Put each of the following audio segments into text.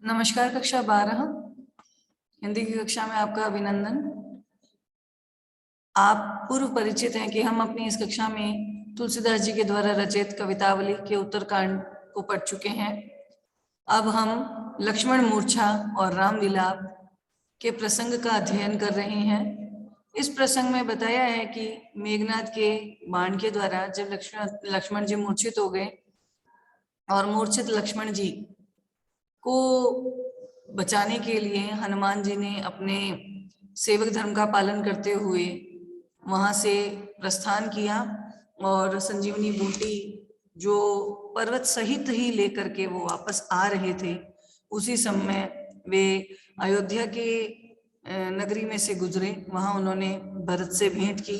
नमस्कार। कक्षा 12 हिंदी की कक्षा में आपका अभिनंदन। आप पूर्व परिचित हैं कि हम अपनी इस कक्षा में तुलसीदास जी के द्वारा रचित कवितावली के उत्तरकांड को पढ़ चुके हैं। अब हम लक्ष्मण मूर्छा और राम विलाप के प्रसंग का अध्ययन कर रहे हैं। इस प्रसंग में बताया है कि मेघनाद के बाण के द्वारा जब लक्ष्मण जी मूर्छित हो गए और मूर्छित लक्ष्मण जी को बचाने के लिए हनुमान जी ने अपने सेवक धर्म का पालन करते हुए वहां से प्रस्थान किया और संजीवनी बूटी जो पर्वत सहित ही लेकर के वो वापस आ रहे थे, उसी समय वे अयोध्या के नगरी में से गुजरे। वहां उन्होंने भरत से भेंट की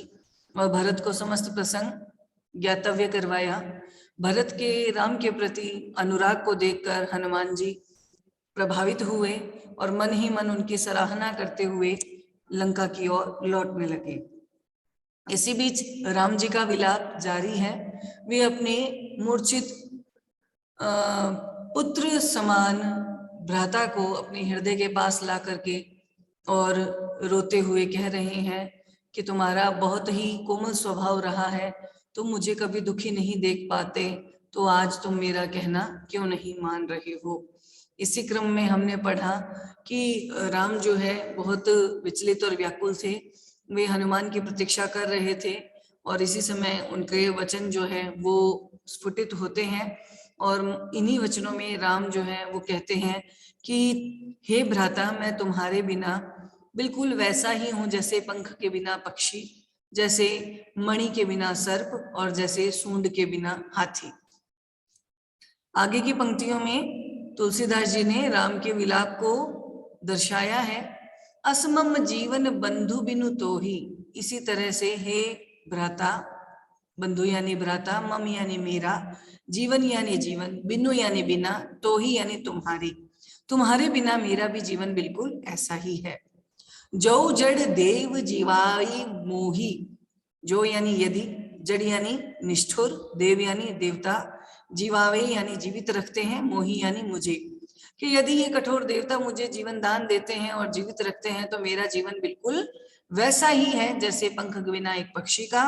और भरत को समस्त प्रसंग ज्ञातव्य करवाया। भरत के राम के प्रति अनुराग को देखकर हनुमान जी प्रभावित हुए और मन ही मन उनकी सराहना करते हुए लंका की ओर लौटने लगे। इसी बीच राम जी का विलाप जारी है। वे अपने मूर्छित पुत्र समान भ्राता को अपने हृदय के पास ला करके और रोते हुए कह रहे हैं कि तुम्हारा बहुत ही कोमल स्वभाव रहा है, तुम मुझे कभी दुखी नहीं देख पाते, तो आज तुम मेरा कहना क्यों नहीं मान रहे हो। इसी क्रम में हमने पढ़ा कि राम जो है बहुत विचलित और व्याकुल थे। वे हनुमान की प्रतीक्षा कर रहे थे और इसी समय उनके वचन जो है वो स्फुटित होते हैं और इन्हीं वचनों में राम जो है वो कहते हैं कि हे भ्राता, मैं तुम्हारे बिना बिल्कुल वैसा ही हूं जैसे पंख के बिना पक्षी, जैसे मणि के बिना सर्प और जैसे सूंड के बिना हाथी। आगे की पंक्तियों में तुलसीदास जी ने राम के विलाप को दर्शाया है। असमम जीवन बंधु बिनु तो ही, इसी तरह से हे भ्राता, बंधु यानी भ्राता, मम यानी मेरा, जीवन यानी जीवन, बिनु यानी बिना, तो ही यानी तुम्हारी, तुम्हारे बिना मेरा भी जीवन बिल्कुल ऐसा ही है। जो जड़ देव जीवाई मोही, जो यानी यदि, जड़ यानी निष्ठुर, देव यानी देवता, जीवावे यानी जीवित रखते हैं, मोही यानी मुझे, कि यदि ये कठोर देवता मुझे जीवन दान देते हैं और जीवित रखते हैं तो मेरा जीवन बिल्कुल वैसा ही है जैसे पंख के बिना एक पक्षी का,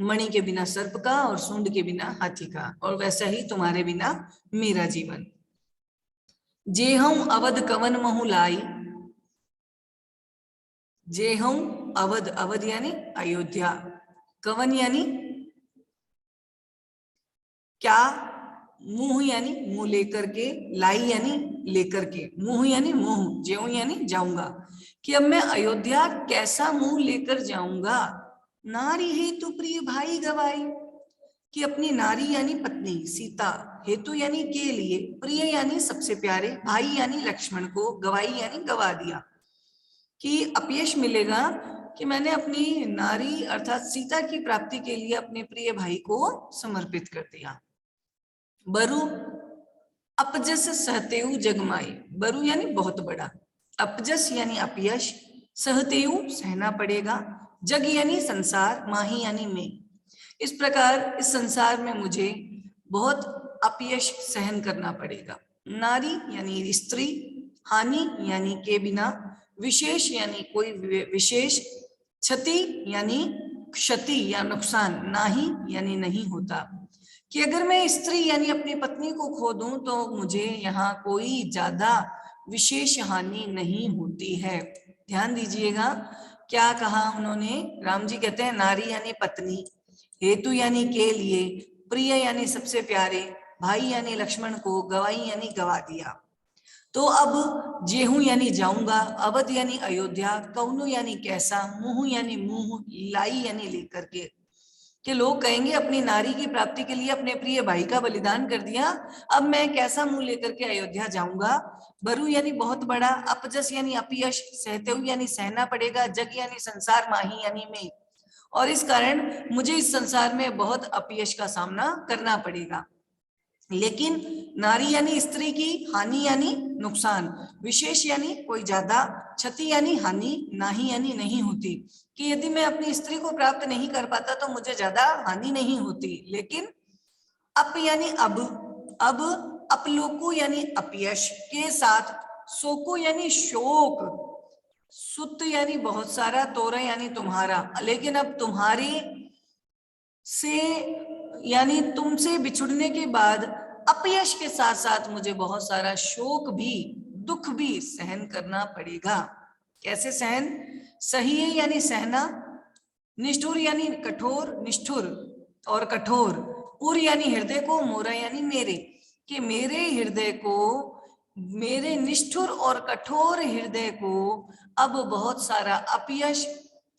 मणि के बिना सर्प का और सूंड के बिना हाथी का, और वैसा ही तुम्हारे बिना मेरा जीवन। जे हूं अवध कवन महु लाई, जे हूं अवध, अवध यानी अयोध्या, कवन यानी क्या, मुंह यानी मुंह लेकर के, लाई यानी लेकर के, मुंह यानी मुंह, ज्यों यानी जाऊंगा, कि अब मैं अयोध्या कैसा मुंह लेकर जाऊंगा। नारी हेतु प्रिय भाई गवाई, कि अपनी नारी यानी पत्नी सीता, हेतु यानी के लिए, प्रिय यानी सबसे प्यारे, भाई यानी लक्ष्मण को, गवाई यानी गवा दिया, कि अपयश मिलेगा कि मैंने अपनी नारी अर्थात सीता की प्राप्ति के लिए अपने प्रिय भाई को समर्पित कर दिया। बरु अपजस सहतेउ जगमाई, बरु यानी बहुत बड़ा, अपजस यानी अपयश, सहतेउ सहना पड़ेगा, जग यानी संसार, माही यानी मैं। इस प्रकार इस संसार में मुझे बहुत अपयश सहन करना पड़ेगा। नारी यानी स्त्री, हानि यानी के बिना, विशेष यानी कोई विशेष, क्षति यानी क्षति या नुकसान, नाही यानी नहीं होता, कि अगर मैं स्त्री यानी अपनी पत्नी को खो दूं तो मुझे यहाँ कोई ज्यादा विशेष हानि नहीं होती है। ध्यान दीजिएगा क्या कहा उन्होंने। राम जी कहते हैं नारी यानी पत्नी, हेतु यानी के लिए, प्रिय यानी सबसे प्यारे, भाई यानी लक्ष्मण को, गवाई यानी गवा दिया। तो अब जेहू यानी जाऊंगा, अवध यानी अयोध्या, कौनु यानी कैसा, मुंह यानी मुंह, लाई यानी लेकर के लोग कहेंगे अपनी नारी की प्राप्ति के लिए अपने प्रिय भाई का बलिदान कर दिया, अब मैं कैसा मुंह लेकर के अयोध्या जाऊंगा। बरु यानी बहुत बड़ा, अपजस यानी अपयश, सहते यानी सहना पड़ेगा, जग यानी संसार, माही यानी मैं, और इस कारण मुझे इस संसार में बहुत अपयश का सामना करना पड़ेगा। लेकिन नारी यानी स्त्री की हानि यानी नुकसान, विशेष यानी कोई ज्यादा, क्षति यानी हानि, नाही यानी नहीं होती, कि यदि मैं अपनी स्त्री को प्राप्त नहीं कर पाता तो मुझे ज्यादा हानि नहीं होती। लेकिन अप यानी अब अपलोकु यानी अपयश के साथ शोको यानी शोक, सुत यानी बहुत सारा, तोरा यानी तुम्हारा। लेकिन अब तुम्हारी से यानी तुमसे बिछुड़ने के बाद अपयश के साथ साथ मुझे बहुत सारा शोक भी, दुख भी सहन करना पड़ेगा। कैसे सहन? सही है यानी सहना, निष्ठुर यानी कठोर, निष्ठुर और कठोर, उर यानी हृदय को, मोरा यानी मेरे, कि मेरे हृदय को, मेरे निष्ठुर और कठोर हृदय को अब बहुत सारा अपयश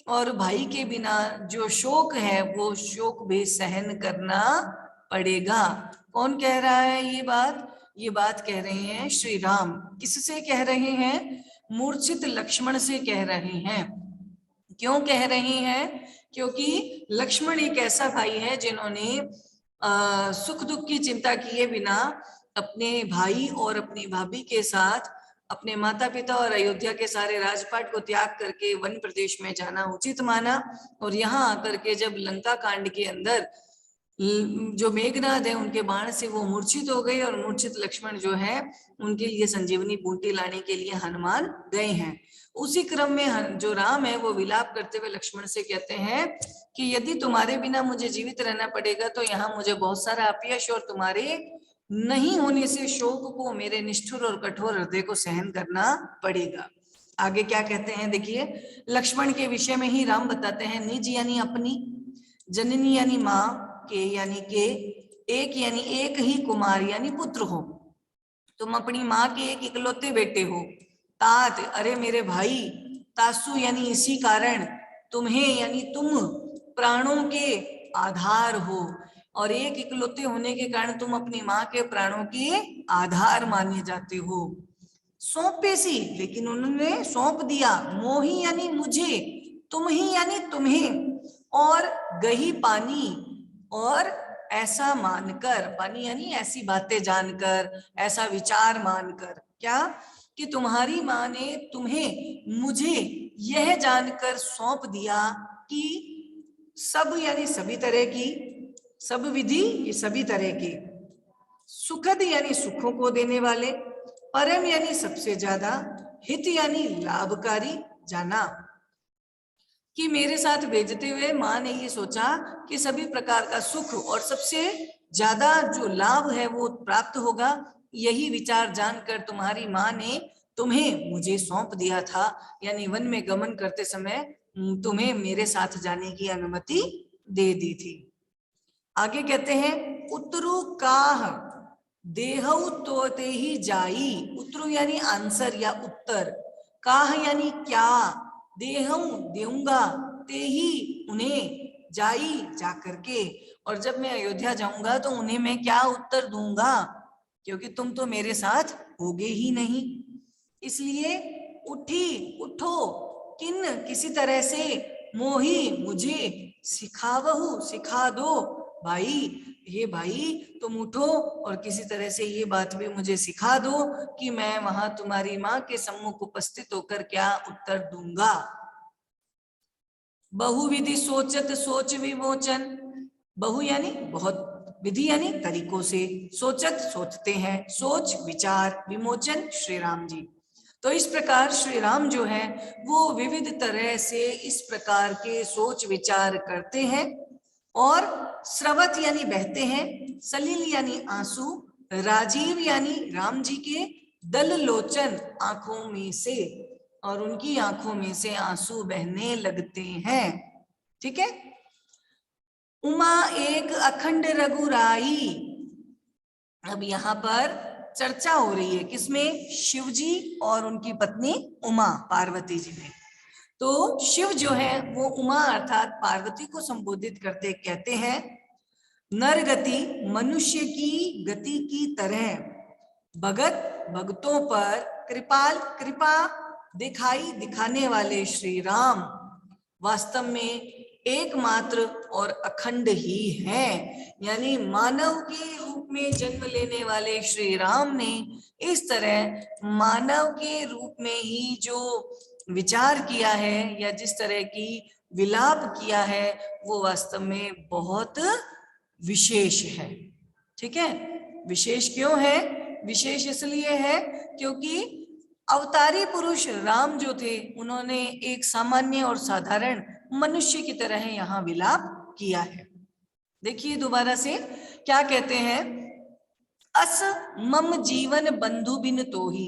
और भाई के बिना जो शोक है वो शोक भी सहन करना पड़ेगा। कौन कह रहा है ये बात? ये बात कह रहे हैं श्री राम। किससे कह रहे हैं? मूर्छित लक्ष्मण से कह रहे हैं। क्यों कह रहे हैं? क्योंकि लक्ष्मण एक ऐसा भाई है जिन्होंने सुख दुख की चिंता किए बिना अपने भाई और अपनी भाभी के साथ अपने माता पिता और अयोध्या के सारे राजपाट को त्याग करके वन प्रदेश में जाना उचित माना। और यहाँ आकर के जब लंका कांड के अंदर जो मेघनाद है उनके बाण से वो मूर्छित हो गए, और मूर्छित लक्ष्मण जो है उनके लिए संजीवनी बूटी लाने के लिए हनुमान गए हैं। उसी क्रम में जो राम है वो विलाप करते हुए लक्ष्मण से कहते हैं कि यदि तुम्हारे बिना मुझे जीवित रहना पड़ेगा तो यहाँ मुझे बहुत सारा अपयश और तुम्हारे नहीं होने से शोक को, मेरे निष्ठुर और कठोर हृदय को सहन करना पड़ेगा। आगे क्या कहते हैं देखिए, लक्ष्मण के विषय में ही राम बताते हैं, निज यानी अपनी, जननी यानी माँ के यानी के, एक यानी एक ही, कुमार यानी पुत्र हो, तुम अपनी माँ के एक इकलौते बेटे हो। तात अरे मेरे भाई, तासु यानी इसी कारण, तुम्हें यानी तुम प्राणों के आधार हो, और एक इकलौते होने के कारण तुम अपनी माँ के प्राणों के आधार माने जाते हो। सौंपे सी, लेकिन उन्होंने सौंप दिया, मोही यानी मुझे, तुम ही यानी तुम्हें, और गही पानी, और ऐसा मानकर, पानी यानी ऐसी बातें जानकर, ऐसा विचार मानकर, क्या कि तुम्हारी माँ ने तुम्हें मुझे यह जानकर सौंप दिया कि सब यानी सभी तरह की, सब विधि ये सभी तरह की, सुखद यानी सुखों को देने वाले, परम यानी सबसे ज्यादा, हित यानी लाभकारी जाना, कि मेरे साथ भेजते हुए माँ ने ये सोचा कि सभी प्रकार का सुख और सबसे ज्यादा जो लाभ है वो प्राप्त होगा। यही विचार जानकर तुम्हारी माँ ने तुम्हें मुझे सौंप दिया था, यानी वन में गमन करते समय तुम्हें मेरे साथ जाने की अनुमति दे दी थी। आगे कहते हैं, उतरु काह देहु तो ते ही जाई, उतरु यानी आंसर या उत्तर, काह यानी क्या, देहु देऊंगा, ते ही उन्हें, जाई जाकर के, और जब मैं अयोध्या जाऊंगा तो उन्हें मैं क्या उत्तर दूंगा, क्योंकि तुम तो मेरे साथ होगे ही नहीं। इसलिए उठी, उठो, किन किसी तरह से, मोही मुझे, सिखावहु सिखा दो, भाई ये भाई तुम उठो और किसी तरह से ये बात भी मुझे सिखा दो कि मैं वहां तुम्हारी माँ के सम्मुख उपस्थित होकर क्या उत्तर दूंगा। बहुविधि सोचत सोच विमोचन, बहु यानी बहुत, विधि यानी तरीकों से, सोचत सोचते हैं, सोच विचार, विमोचन श्री राम जी। तो इस प्रकार श्री राम जो है वो विविध तरह से इस प्रकार के सोच विचार करते हैं, और स्रवत यानी बहते हैं, सलील यानी आंसू, राजीव यानी राम जी के दल लोचन आंखों में से, और उनकी आंखों में से आंसू बहने लगते हैं। ठीक है। उमा एक अखंड रघुराई, अब यहाँ पर चर्चा हो रही है किसमें? शिव जी और उनकी पत्नी उमा पार्वती जी में। तो शिव जो है वो उमा अर्थात पार्वती को संबोधित करते कहते हैं, नर गति मनुष्य की गति की तरह, भगत भक्तों पर कृपाल कृपा दिखाई दिखाने वाले श्री राम वास्तव में एकमात्र और अखंड ही है। यानी मानव के रूप में जन्म लेने वाले श्री राम ने इस तरह मानव के रूप में ही जो विचार किया है या जिस तरह की विलाप किया है वो वास्तव में बहुत विशेष है। ठीक है। विशेष क्यों है? विशेष इसलिए है क्योंकि अवतारी पुरुष राम जो थे उन्होंने एक सामान्य और साधारण मनुष्य की तरह यहाँ विलाप किया है। देखिए दोबारा से क्या कहते हैं, अस मम जीवन बंधु बिन तो ही,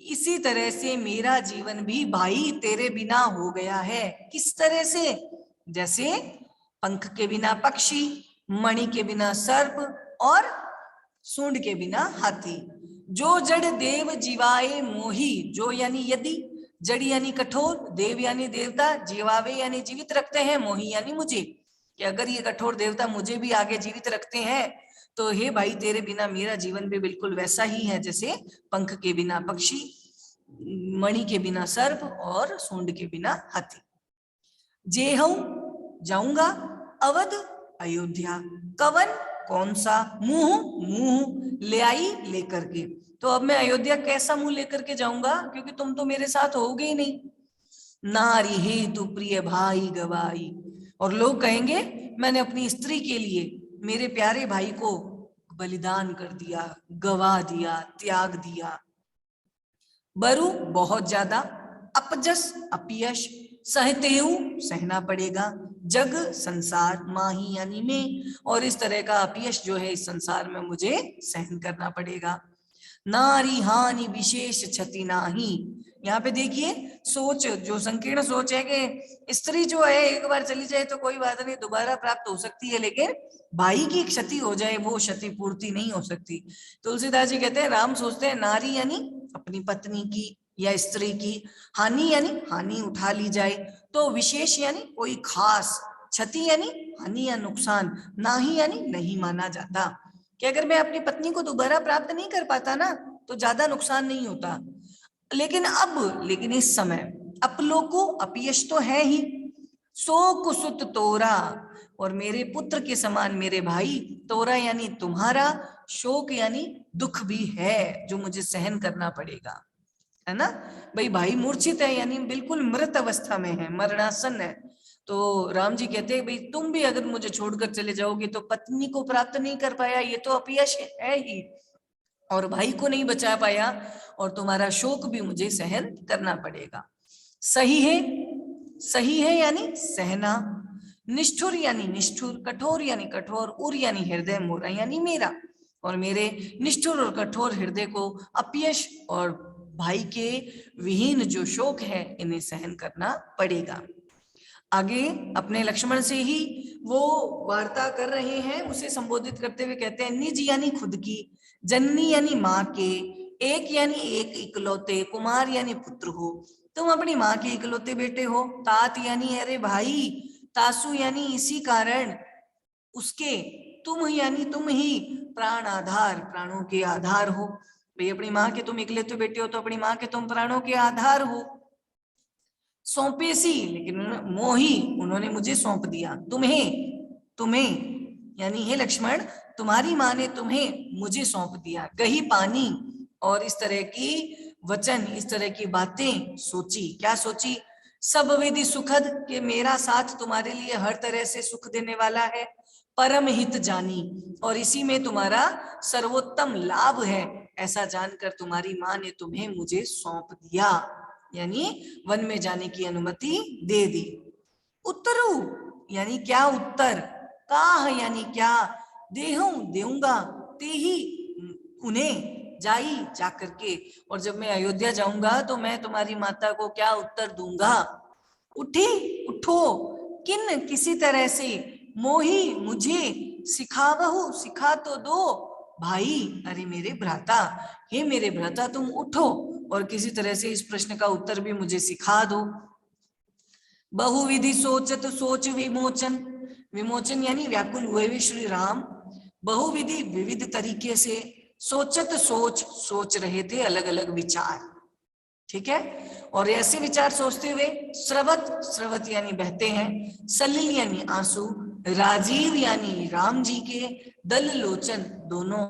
इसी तरह से मेरा जीवन भी भाई तेरे बिना हो गया है। किस तरह से? जैसे पंख के बिना पक्षी, मणि के बिना सर्प और सूंड के बिना हाथी। जो जड़ देव जीवाए मोही, जो यानी यदि, जड़ यानी कठोर, देव यानी देवता, जीवावे यानी जीवित रखते हैं, मोही यानी मुझे, कि अगर ये कठोर देवता मुझे भी आगे जीवित रखते हैं तो हे भाई तेरे बिना मेरा जीवन भी बिल्कुल वैसा ही है जैसे पंख के बिना पक्षी, मणि के बिना सर्प और सूंड के बिना हाथी। जे हूं जाऊंगा, अवध अयोध्या, कवन कौन सा, मुंह मुंह ले आई लेकर के। तो अब मैं अयोध्या कैसा मुंह लेकर के जाऊंगा, क्योंकि तुम तो मेरे साथ होगे ही नहीं। नारी हे तू प्रिय भाई गवाई, और लोग कहेंगे मैंने अपनी स्त्री के लिए मेरे प्यारे भाई को बलिदान कर दिया, गवा दिया, त्याग दिया। बरु बहुत ज्यादा, अपजस अपयश, सहतेऊ सहना पड़ेगा, जग संसार माही यानी में, और इस तरह का अपयश जो है इस संसार में मुझे सहन करना पड़ेगा। नारी हानि विशेष क्षति नाही, यहाँ पे देखिए सोच, जो संकीर्ण सोच है कि स्त्री जो है एक बार चली जाए तो कोई बात नहीं, दोबारा प्राप्त हो सकती है, लेकिन भाई की क्षति हो जाए वो क्षति पूर्ति नहीं हो सकती। तुलसीदास जी कहते हैं, राम सोचते हैं नारी यानी अपनी पत्नी की या स्त्री की, हानि यानी हानि उठा ली जाए, तो विशेष यानी कोई खास, क्षति यानी हानि या नुकसान, नाही यानी नहीं माना जाता, कि अगर मैं अपनी पत्नी को दोबारा प्राप्त नहीं कर पाता ना तो ज्यादा नुकसान नहीं होता। लेकिन इस समय अपलों को अपयश तो है ही, सो कुसुत तोरा, और मेरे पुत्र के समान मेरे भाई, तोरा यानी तुम्हारा, शोक यानी दुख भी है जो मुझे सहन करना पड़ेगा, है ना। भाई भाई मूर्छित है यानी बिल्कुल मृत अवस्था में है, मरणासन है, तो राम जी कहते हैं भाई तुम भी अगर मुझे छोड़कर चले जाओगे तो पत्नी को प्राप्त नहीं कर पाया, ये तो अपयश है ही, और भाई को नहीं बचा पाया, और तुम्हारा शोक भी मुझे सहन करना पड़ेगा। सही है, सही है यानी सहना, निष्ठुर यानी निष्ठुर, कठोर यानी कठोर, उर यानी हृदय, मोरा यानी मेरा, और मेरे निष्ठुर और कठोर हृदय को अपयश और भाई के विहीन जो शोक है इन्हें सहन करना पड़ेगा। आगे अपने लक्ष्मण से ही वो वार्ता कर रहे हैं, उसे संबोधित करते हुए कहते हैं, निज यानी खुद की, जननी यानी माँ के, एक यानी एक इकलौते, कुमार यानी पुत्र हो, तुम अपनी माँ के इकलौते बेटे हो, तात यानी अरे भाई, तासु यानी इसी कारण, उसके, तुम यानी तुम ही, प्राण आधार प्राणों के आधार हो, भाई अपनी माँ के तुम इकलौते बेटे हो तो अपनी माँ के तुम प्राणों के आधार हो। सौंपे सी, लेकिन मोही उन्होंने मुझे सौंप दिया, तुम्हें, तुम्हें यानी हे लक्ष्मण तुम्हारी माँ ने तुम्हें मुझे सौंप दिया, गही पानी, और इस तरह की वचन, इस तरह की बातें सोची, क्या सोची, सब विधि सुखद, कि मेरा साथ तुम्हारे लिए हर तरह से सुख देने वाला है, परम हित जानी, और इसी में तुम्हारा सर्वोत्तम लाभ है, ऐसा जानकर तुम्हारी माँ ने तुम्हें मुझे सौंप दिया, यानी वन में जाने की अनुमति दे दी। उत्तरु यानी क्या उत्तर, काह यानी क्या, देहूं देऊंगा, ते ही उन्हें, जाई जाकर के, और जब मैं अयोध्या जाऊंगा तो मैं तुम्हारी माता को क्या उत्तर दूंगा। उठी उठो, किन किसी तरह से, मोही मुझे, सिखावहु सिखा तो दो, भाई अरे मेरे भ्राता, हे मेरे भ्राता तुम उठो और किसी तरह से इस प्रश्न का उत्तर भी मुझे सिखा दो। बहुविधि सोचत सोच विमोचन, विमोचन यानी व्याकुल हुए भी श्री राम बहुविधि विविध तरीके से, सोचत सोच सोच रहे थे अलग अलग विचार, ठीक है, और ऐसे विचार सोचते हुए, स्रवत स्रवत यानी बहते हैं, सलिल यानी आंसू, राजीव यानी राम जी के, दल लोचन दोनों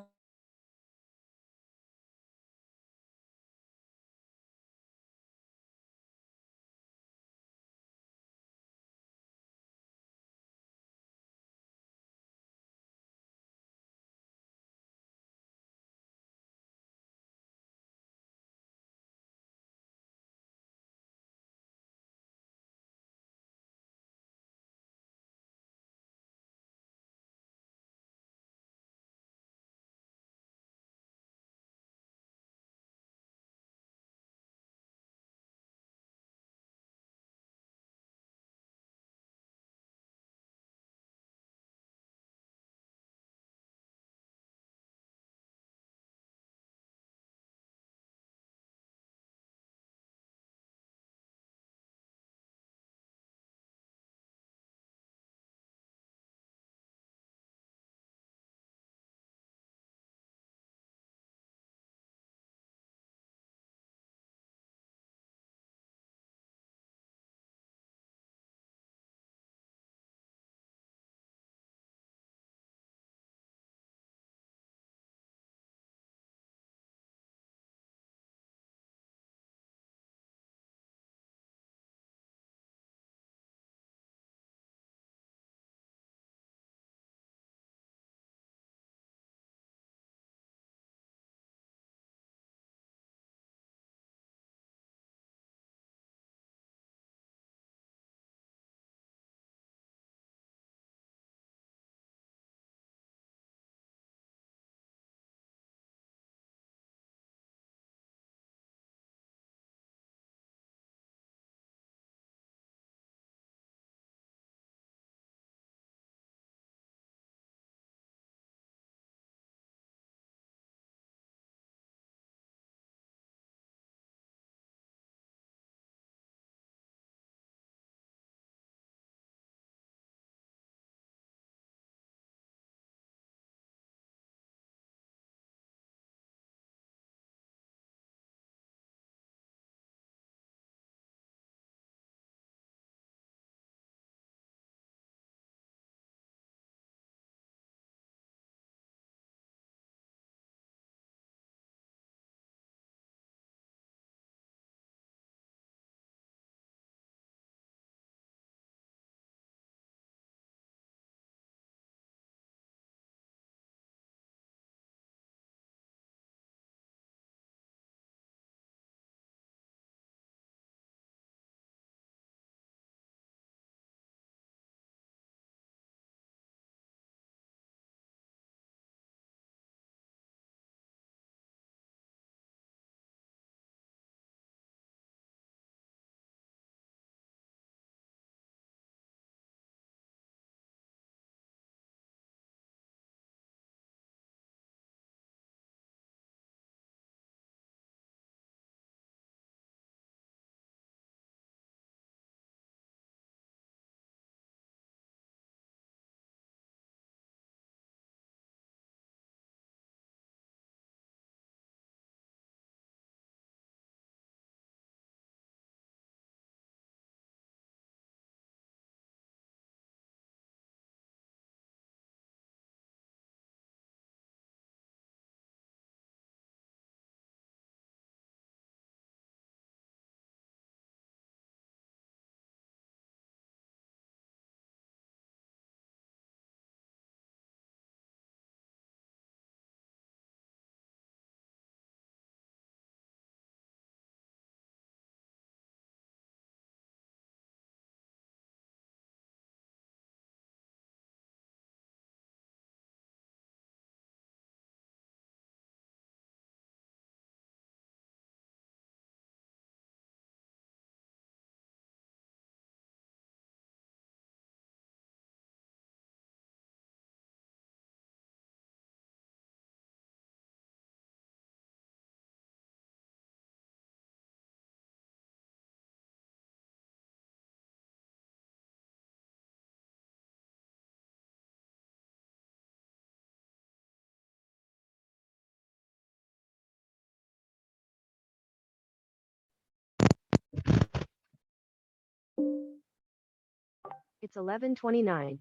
It's 11:29.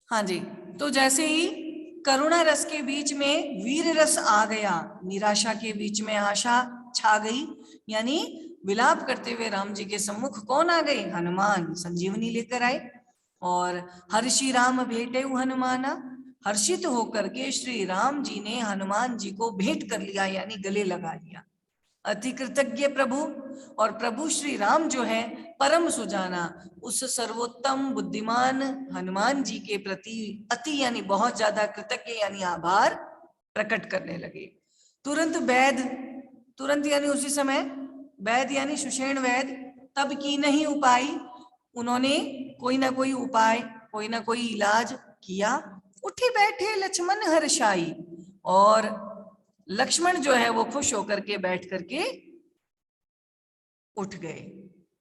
हाँ जी, तो जैसे ही करुणा रस के बीच में वीर रस आ गया, निराशा के बीच में आशा छा गई, यानी विलाप करते हुए राम जी के सम्मुख कौन आ गए? हनुमान संजीवनी लेकर आए। और हर्षि राम भेटे हनुमाना, हर्षित होकर के श्री राम जी ने हनुमान जी को भेंट कर लिया, यानी गले लगा लिया। अति कृतज्ञ प्रभु, और प्रभु श्री राम जो है परम सुजाना, उस सर्वोत्तम बुद्धिमान हनुमान जी के प्रति अति यानी बहुत ज्यादा कृतज्ञ यानी आभार प्रकट करने लगे। तुरंत वैद, तुरंत यानी उसी समय, वैद यानी सुषेण वैद, तब की नहीं उपाय, उन्होंने कोई ना कोई उपाय, कोई ना कोई इलाज किया। उठी बैठे लक्ष्मण हर्षाई, और लक्ष्मण जो है वो खुश होकर के बैठ करके उठ गए,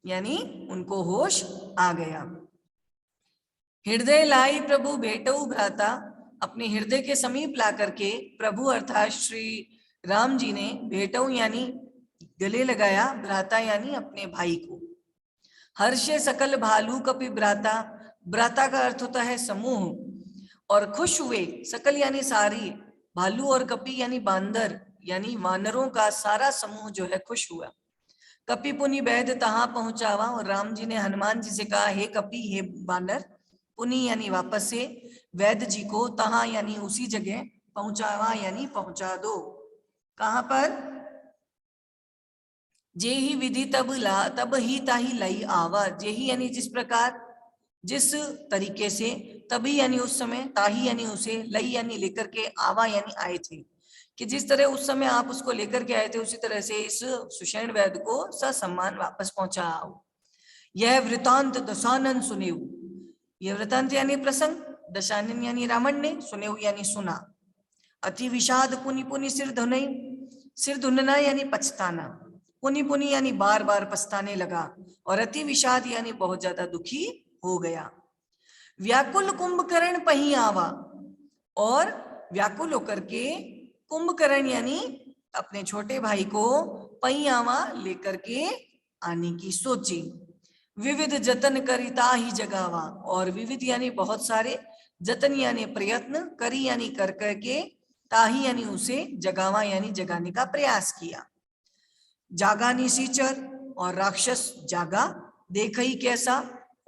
यानी उनको होश आ गया। हृदय लाई प्रभु भेटऊ भ्राता, अपने हृदय के समीप ला करके प्रभु अर्थात श्री राम जी ने भेटऊ यानी गले लगाया, भ्राता यानी अपने भाई को। हर्षे सकल भालू कपि भ्राता, भ्राता का अर्थ होता है समूह, और खुश हुए सकल यानी सारी, भालू और कपि यानी बांदर यानी वानरों का सारा समूह जो है खुश हुआ। कपि पुनि वैद तहां पहुंचावा, और राम जी ने हनुमान जी से कहा, हे कपि, हे बानर, पुनि यानी वापस से, वैद जी को तहां यानी उसी जगह पहुंचावा यानी पहुंचा दो। कहां पर? जे ही विधि तब ला तब ही ताही लाई आवा, जे ही यानी जिस प्रकार, जिस तरीके से, तभी यानी उस समय, ताही यानी उसे, लई यानी लेकर के, आवा यानी आए थे, कि जिस तरह उस समय आप उसको लेकर के आए थे उसी तरह से इस सुषेण वैद को ससम्मान वापस पहुंचाओ। यह वृतांत दशानन सुनेऊ, यह वृतांत यानी प्रसंग, दशानन यानी रावण ने, सुनेऊ यानी सुना। अति विषाद पुनि पुनि सिर धुनई, सिर धुनना यानी पछताना, पुनि पुनि यानी बार बार पछताने लगा, और अति विषाद यानी बहुत ज्यादा दुखी हो गया। व्याकुल कुंभकर्ण पही आवा, और व्याकुल होकर के कुंभकर्ण यानी अपने छोटे भाई को पही आवा लेकर के आने की सोची। विविध जतन करिता ही जगावा, और विविध यानी बहुत सारे, जतन यानी प्रयत्न, करी यानी कर करके, ताही यानी उसे, जगावा यानी जगाने का प्रयास किया। जागा निशीचर, और राक्षस जागा, देख ही कैसा,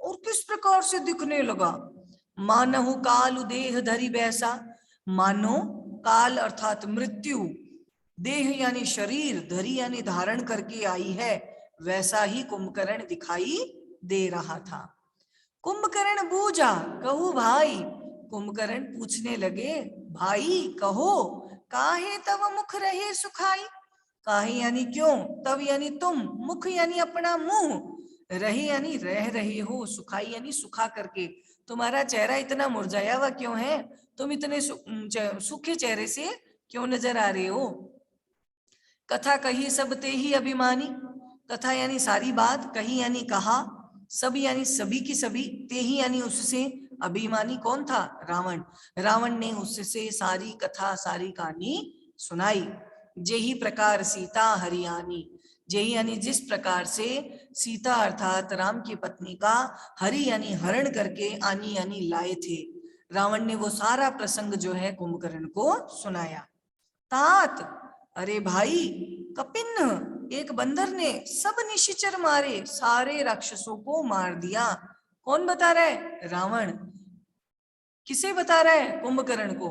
और किस प्रकार से दिखने लगा। मानहु काल देह धरि बैसा, मानो काल अर्थात मृत्यु, देह यानी शरीर, धरी यानी धारण करके आई है, वैसा ही कुंभकर्ण दिखाई दे रहा था। कुंभकर्ण बूझा कहू भाई, कुंभकर्ण पूछने लगे, भाई कहो, काहे तब मुख रहे सुखाई, काहे यानी क्यों, तब यानी तुम, मुख यानी अपना मुंह, रहे यानी रह रहे हो, सुखाई यानी सुखा करके, तुम्हारा चेहरा इतना मुरझाया हुआ क्यों है, तुम इतने सूखे चेहरे से क्यों नजर आ रहे हो। कथा कही सब ते ही अभिमानी, कथा यानी सारी बात, कही यानी कहा, सब यानी सभी की सभी, ते ही यानी उससे, अभिमानी कौन था? रावण। रावण ने उससे सारी कथा सारी कहानी सुनाई। जेही प्रकार सीता हरियाणी, जेही यानी जिस प्रकार से सीता अर्थात राम की पत्नी का हरि यानी हरण करके आनी यानी लाए थे, रावण ने वो सारा प्रसंग जो है कुंभकर्ण को सुनाया। तात, अरे भाई, कपिन्न एक बंदर ने सब निशाचर मारे, सारे राक्षसों को मार दिया। कौन बता रहा है? रावण। किसे बता रहा है? कुंभकर्ण को।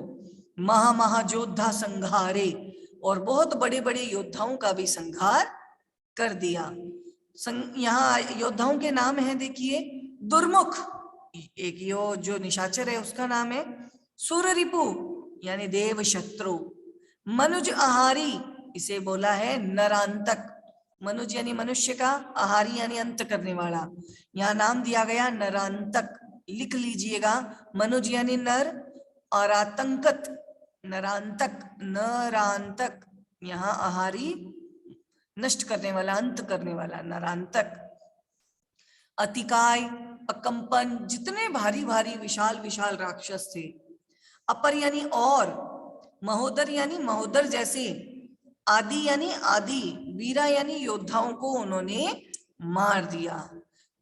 महा महायोद्धा संघारे, और बहुत बड़े बड़े योद्धाओं का भी संहार कर दिया। यहाँ योद्धाओं के नाम है, देखिए, दुर्मुख एक यो जो निशाचर है उसका नाम है, सूररिपु यानी देव शत्रु, मनुज आहारी, इसे बोला है नरांतक, मनुज यानी मनुष्य का, आहारी यानी अंत करने वाला, यहाँ नाम दिया गया नरांतक, लिख लीजिएगा, मनुज यानी नर, और आतंकत नरांतक, नरांतक, यहाँ आहारी नष्ट करने वाला, अंत करने वाला, नरांतक। अतिकाय अकंपन, जितने भारी भारी विशाल विशाल राक्षस थे, अपर यानी और, महोदर यानी महोदर जैसे, आदि यानी आदि, वीरा यानी योद्धाओं को उन्होंने मार दिया।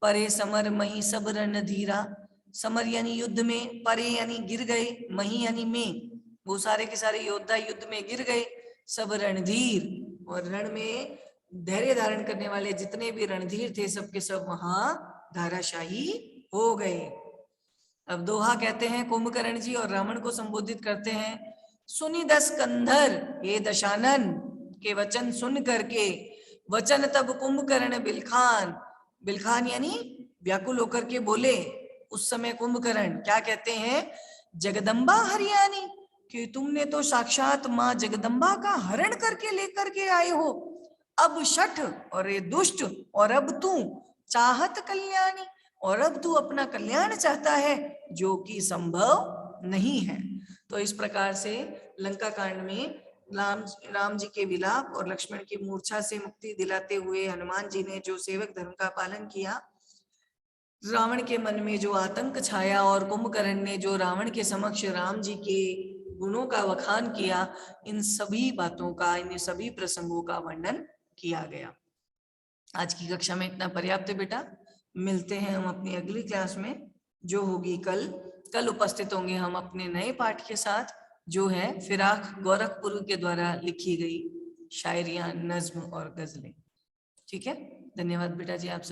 परे समर मही सब रणधीरा, समर यानी युद्ध में, परे यानी गिर गए, मही यानी में, वो सारे के सारे योद्धा युद्ध में गिर गए। सब रणधीर, और रण में धैर्य धारण करने वाले जितने भी रणधीर थे सबके सब वहां धाराशाही हो गए। अब दोहा कहते हैं कुंभकर्ण जी और रावण को संबोधित करते हैं, सुनी दस कंधर हे दशानन, के वचन सुन करके, वचन तब कुंभकर्ण बिलखान, बिलखान यानी व्याकुल होकर के बोले। उस समय कुंभकर्ण क्या कहते हैं, जगदम्बा हरियाणी, कि तुमने तो साक्षात मां जगदम्बा का हरण करके लेकर के आए हो, अब शठ और ये दुष्ट, और अब तू चाहत कल्याणी, और अब तू अपना कल्याण चाहता है जो कि संभव नहीं है। तो इस प्रकार से लंका कांड में राम जी के विलाप और लक्ष्मण की मूर्छा से मुक्ति दिलाते हुए हनुमान जी ने जो सेवक धर्म का पालन किया, रावण के मन में जो आतंक छाया और कुंभकर्ण ने जो रावण के समक्ष राम जी के गुणों का वखान किया, इन सभी बातों का, इन सभी प्रसंगों का वर्णन किया गया। आज की कक्षा में इतना पर्याप्त है बेटा। मिलते हैं हम अपनी अगली क्लास में जो होगी कल उपस्थित होंगे हम अपने नए पाठ के साथ, जो है फिराक गोरखपुर के द्वारा लिखी गई शायरियां, नज्म और गजलें। ठीक है, धन्यवाद बेटा जी आपसे।